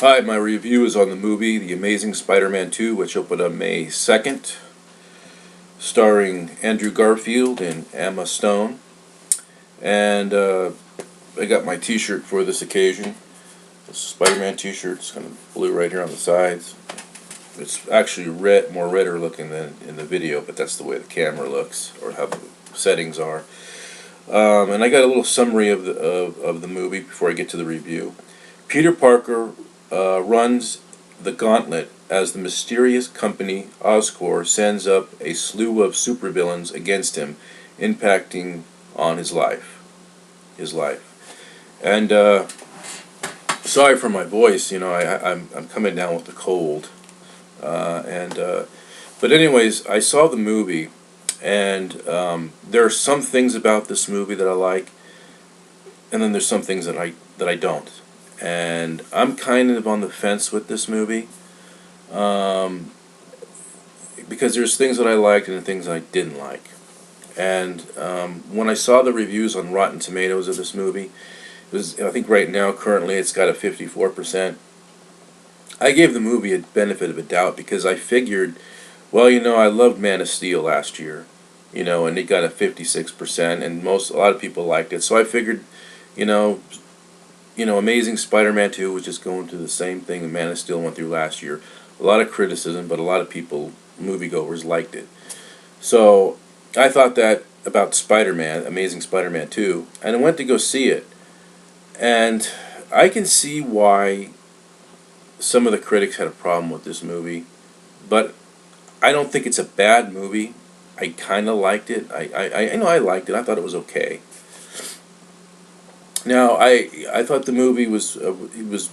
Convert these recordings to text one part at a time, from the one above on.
Hi, my review is on the movie The Amazing Spider-Man 2, which opened on May 2nd, starring Andrew Garfield and Emma Stone. And I got my t-shirt for this occasion. It's a Spider-Man t-shirt. It's kind of blue right here on the sides. It's actually red, more redder looking than in the video, but that's the way the camera looks, or how the settings are. And I got a little summary of the movie before I get to the review. Peter Parker runs the gauntlet as the mysterious company Oscorp sends up a slew of supervillains against him, impacting on his life. And sorry for my voice, I'm coming down with a cold. But anyways, I saw the movie, and there are some things about this movie that I like, and then there's some things that I don't. And I'm kind of on the fence with this movie, because there's things that I liked and things I didn't like. And when I saw the reviews on Rotten Tomatoes of this movie, I think right now currently it's got a 54%. I gave the movie a benefit of a doubt because I figured, well, I loved Man of Steel last year, and it got a 56%, and a lot of people liked it. So I figured, Amazing Spider-Man 2 was just going through the same thing that Man of Steel went through last year. A lot of criticism, but a lot of people, moviegoers, liked it. So I thought that about Spider-Man, Amazing Spider-Man 2, and I went to go see it. And I can see why some of the critics had a problem with this movie, but I don't think it's a bad movie. I kind of liked it. I know I liked it. I thought it was okay. Now, I thought the movie was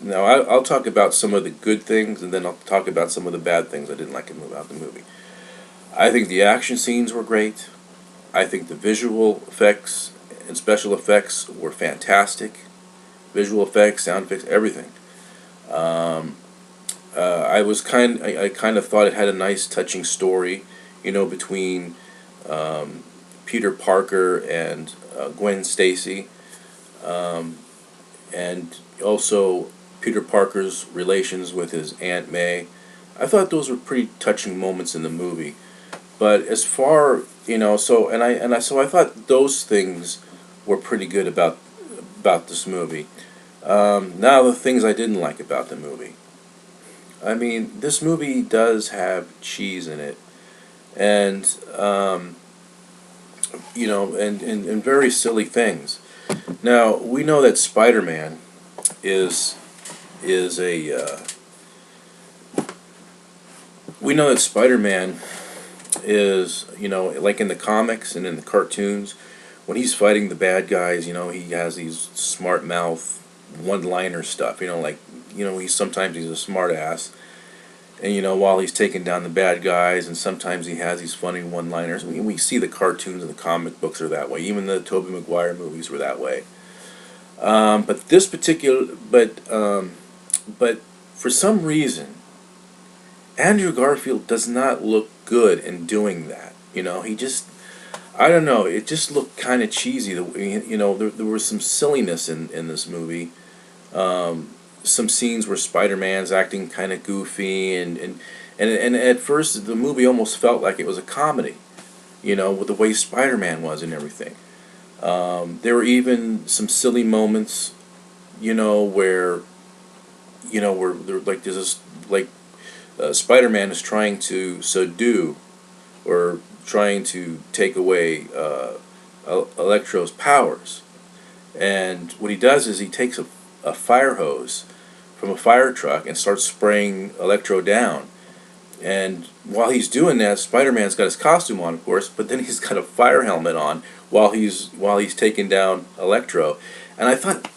now I'll talk about some of the good things, and then I'll talk about some of the bad things I didn't like about the movie. I think the action scenes were great. I think the visual effects and special effects were fantastic. Visual effects, sound effects, everything. I kind of thought it had a nice, touching story, between Peter Parker and Gwen Stacy. And also Peter Parker's relations with his Aunt May. I thought those were pretty touching moments in the movie. But as far, so I thought those things were pretty good about this movie. Now the things I didn't like about the movie. I mean, this movie does have cheese in it, and and very silly things. Now, we know that Spider-Man is a we know that Spider-Man is, like in the comics and in the cartoons, when he's fighting the bad guys, he has these smart mouth one-liner stuff, sometimes he's a smart ass, and while he's taking down the bad guys, and sometimes he has these funny one-liners. I mean, we see the cartoons and the comic books are that way. Even the Tobey Maguire movies were that way. But this particular, but for some reason, Andrew Garfield does not look good in doing that. He just, I don't know, it just looked kind of cheesy. There was some silliness in this movie. Some scenes where Spider-Man's acting kind of goofy, and at first the movie almost felt like it was a comedy, with the way Spider-Man was and everything. There were even some silly moments, where there, like, there's this, like, Spider-Man is trying to subdue, or trying to take away Electro's powers, and what he does is he takes a fire hose from a fire truck and starts spraying Electro down. And while he's doing that, Spider-Man's got his costume on, of course, but then he's got a fire helmet on while he's taking down Electro. And I thought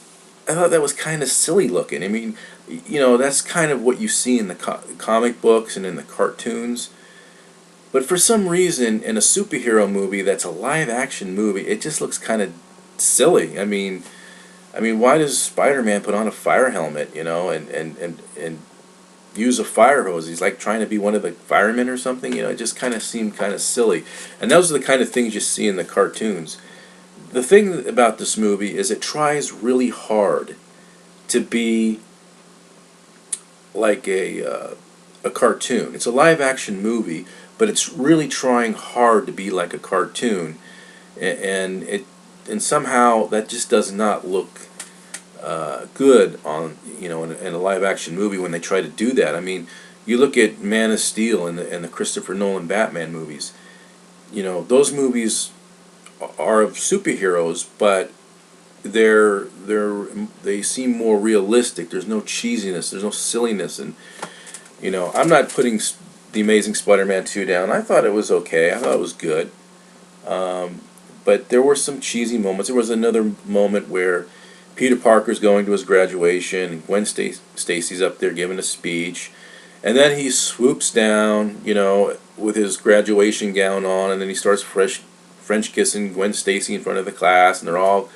that was kind of silly looking. I mean, that's kind of what you see in the comic books and in the cartoons. But for some reason, in a superhero movie that's a live-action movie, it just looks kind of silly. I mean, why does Spider-Man put on a fire helmet, and use a fire hose? He's like trying to be one of the firemen or something, it just kind of seemed kind of silly. And those are the kind of things you see in the cartoons. The thing about this movie is it tries really hard to be like a cartoon. It's a live action movie, but it's really trying hard to be like a cartoon, and and somehow that just does not look good on, in a live action movie when they try to do that. I mean, you look at Man of Steel and the Christopher Nolan Batman movies. Those movies are of superheroes, but they seem more realistic. There's no cheesiness, there's no silliness, and I'm not putting the Amazing Spider-Man 2 down. I thought it was okay. I thought it was good, but there were some cheesy moments. There was another moment where Peter Parker's going to his graduation, and Gwen Stacy's up there giving a speech, and then he swoops down, with his graduation gown on, and then he starts French kissing Gwen Stacy in front of the class, and they're all,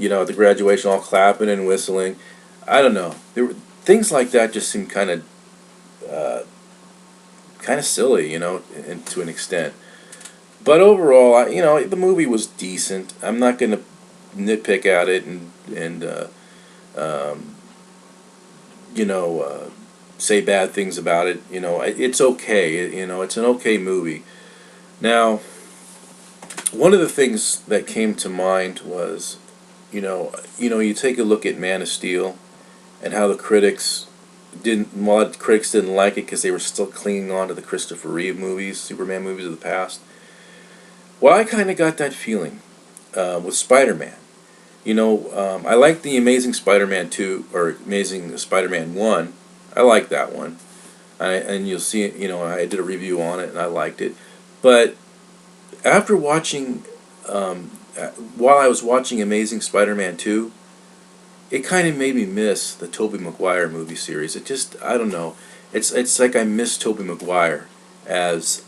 at the graduation, all clapping and whistling. I don't know. Things like that just seem kind of silly, and to an extent. But overall, the movie was decent. I'm not going to nitpick at it and um, say bad things about it. It's okay. It's an okay movie. Now, one of the things that came to mind was, you take a look at Man of Steel and how a lot of critics didn't like it because they were still clinging on to the Christopher Reeve movies, Superman movies of the past. Well, I kind of got that feeling with Spider-Man. I like the Amazing Spider-Man 2, or Amazing Spider-Man 1. I like that one. And you'll see, I did a review on it and I liked it. But after watching, while I was watching Amazing Spider-Man 2, it kind of made me miss the Tobey Maguire movie series. I don't know. It's like I miss Tobey Maguire as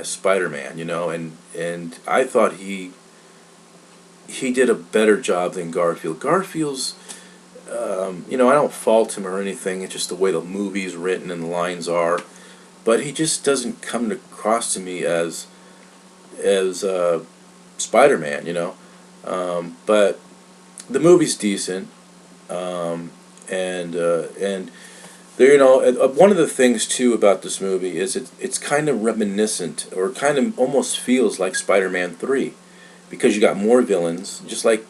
Spider-Man, and I thought he did a better job than Garfield. Garfield's, I don't fault him or anything. It's just the way the movie's written and the lines are, but he just doesn't come across to me as Spider-Man, but the movie's decent, and there, one of the things too about this movie is it's kind of reminiscent, or kind of almost feels like Spider-Man 3, because you got more villains, just like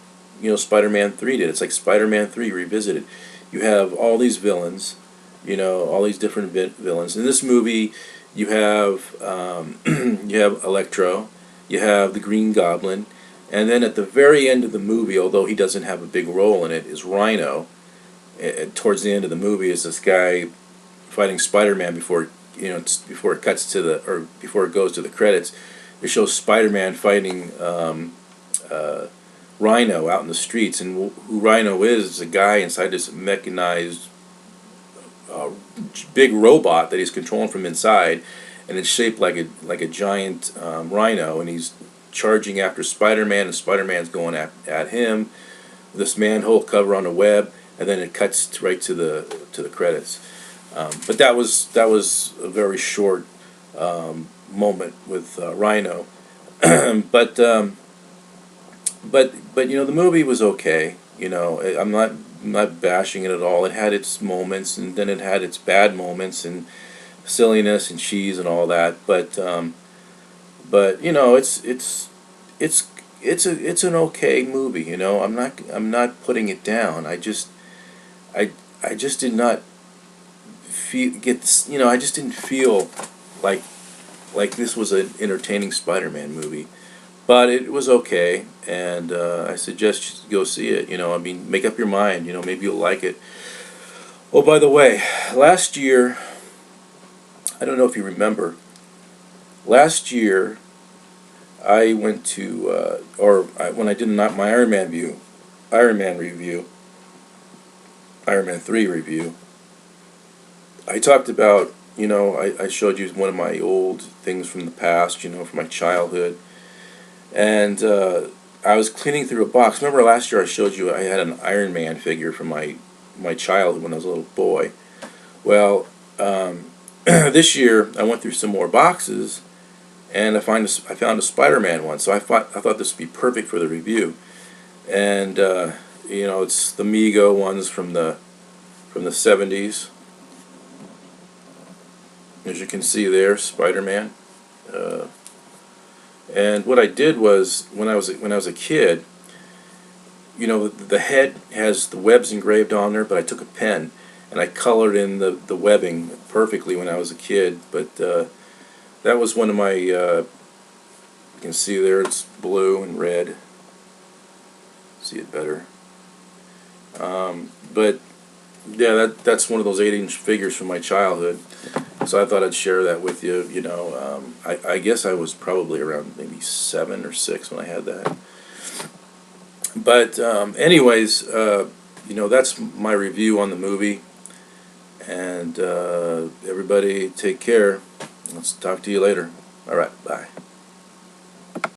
Spider-Man 3 did. It's like Spider-Man 3 revisited. You have all these villains, all these different villains. In this movie, you have you have Electro, you have the Green Goblin. And then at the very end of the movie, although he doesn't have a big role in it, is Rhino. Towards the end of the movie, is this guy fighting Spider-Man before before it cuts to before it goes to the credits. It shows Spider-Man fighting Rhino out in the streets, and who Rhino is a guy inside this mechanized big robot that he's controlling from inside, and it's shaped like a giant rhino, and he's charging after Spider-Man, and Spider-Man's going at him. This manhole cover on the web, and then it cuts right to the credits. But that was a very short moment with Rhino. but the movie was okay. I'm not bashing it at all. It had its moments, and then it had its bad moments and silliness and cheese and all that. But it's an okay movie. I'm not putting it down. I just did not I just didn't feel like this was an entertaining Spider-Man movie. But it was okay, and I suggest you go see it. Make up your mind. Maybe you'll like it. Oh, by the way, last year, I don't know if you remember, last year I went to, when I did my Iron Man review, Iron Man 3 review, I talked about, I showed you one of my old things from the past, from my childhood. And I was cleaning through a box. Remember last year I showed you I had an Iron Man figure from my childhood when I was a little boy. Well, this year I went through some more boxes, and I found a Spider-Man one. So I thought this would be perfect for the review. And it's the Mego ones from the 70s. as you can see there, Spider-Man. Uh, and what I did was, when I was a kid, you know, the head has the webs engraved on there, but I took a pen and I colored in the webbing perfectly when I was a kid. But that was one of my, you can see there, it's blue and red. See it better. But yeah, that's one of those 8-inch figures from my childhood. So I thought I'd share that with you. You know, I guess I was probably around maybe 7 or 6 when I had that. But anyways, you know, that's my review on the movie. And everybody take care. Let's talk to you later. All right, bye.